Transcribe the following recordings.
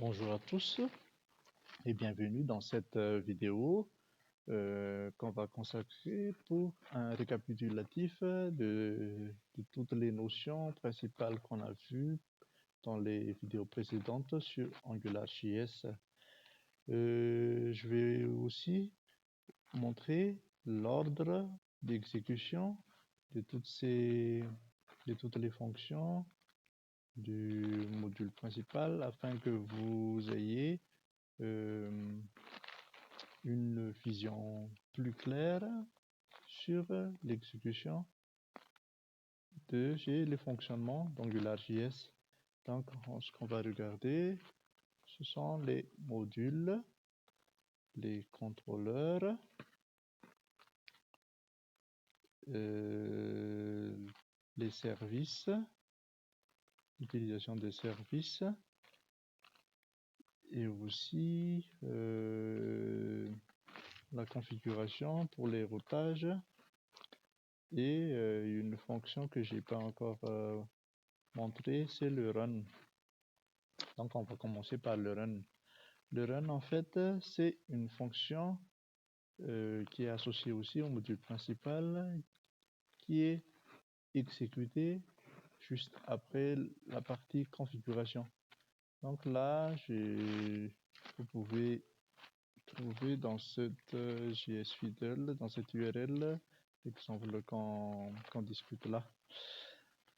Bonjour à tous et bienvenue dans cette vidéo qu'on va consacrer pour un récapitulatif de toutes les notions principales qu'on a vues dans les vidéos précédentes sur AngularJS. Je vais aussi montrer l'ordre d'exécution de toutes les fonctions du module principal afin que vous ayez une vision plus claire sur l'exécution et le fonctionnement d'AngularJS. Donc, ce qu'on va regarder, ce sont les modules, les contrôleurs, les services, l'utilisation des services, et aussi la configuration pour les routages et une fonction que j'ai pas encore montré, c'est le run. Donc on va commencer par le run. Le run en fait c'est une fonction qui est associée aussi au module principal, qui est exécutée juste après la partie configuration. Donc là vous pouvez trouver dans cette JSFiddle, dans cette URL, l'exemple qu'on discute là.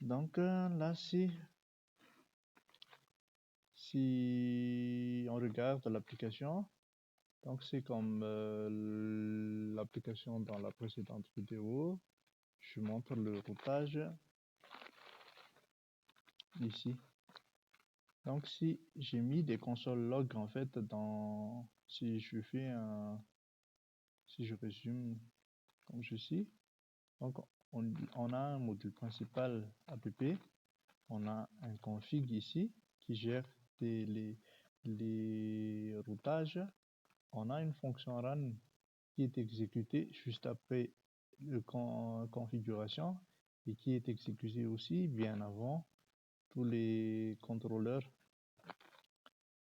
Donc là, si on regarde l'application, donc c'est comme l'application dans la précédente vidéo. Je montre le routage ici. Donc si j'ai mis des consoles log en fait si je résume comme ceci, donc on a un module principal app, on a un config ici qui gère les routages, on a une fonction run qui est exécutée juste après la configuration et qui est exécutée aussi bien avant tous les contrôleurs.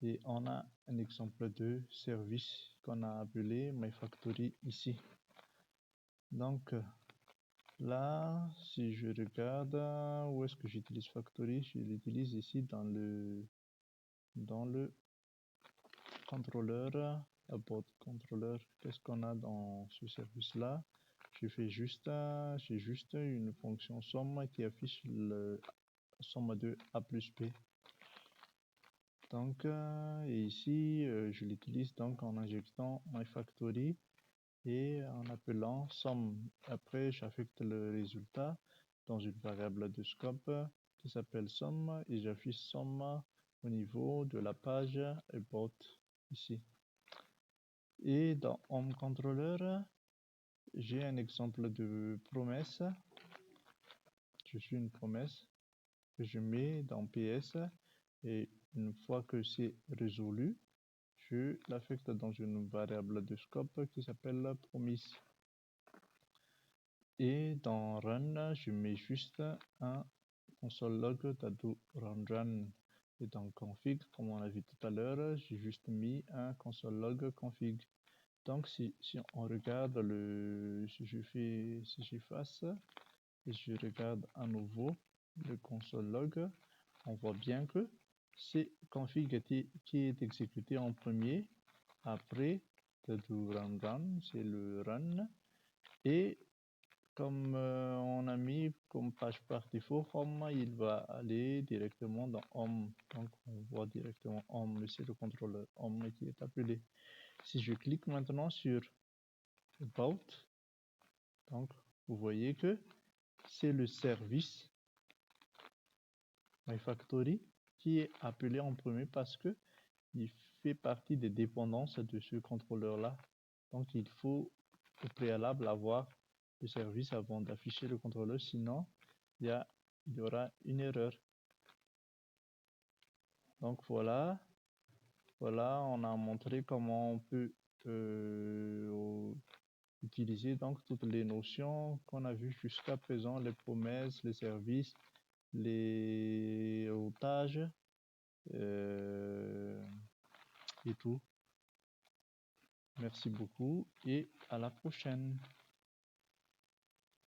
Et on a un exemple de service qu'on a appelé myFactory ici. Donc là, si je regarde où est-ce que j'utilise Factory, je l'utilise ici dans le contrôleur, about controller. Qu'est-ce qu'on a dans ce service-là? J'ai juste une fonction somme qui affiche le somme de A plus B. Donc, et ici, je l'utilise donc en injectant myFactory et en appelant somme. Après, j'affecte le résultat dans une variable de scope qui s'appelle somme et j'affiche somme au niveau de la page about ici. Et dans homeController, j'ai un exemple de promesse. Je suis une promesse que je mets dans PS et une fois que c'est résolu, je l'affecte dans une variable de scope qui s'appelle promise. Et dans run, je mets juste un console log d'ado run. Et dans config, comme on l'a vu tout à l'heure, j'ai juste mis un console log config. Donc si on regarde si j'efface et je regarde à nouveau le console log, on voit bien que c'est config qui est exécuté en premier, après d'ado run, c'est le run, et comme on a mis comme page par défaut home, il va aller directement dans home. Donc on voit directement home, c'est le contrôleur home qui est appelé. Si je clique maintenant sur about, donc vous voyez que c'est le service myFactory qui est appelé en premier parce que il fait partie des dépendances de ce contrôleur là. Donc il faut au préalable avoir le service avant d'afficher le contrôleur, sinon il y aura une erreur. Donc voilà, on a montré comment on peut utiliser donc toutes les notions qu'on a vues jusqu'à présent, les promesses, les services, les routages, et tout. Merci beaucoup et à la prochaine.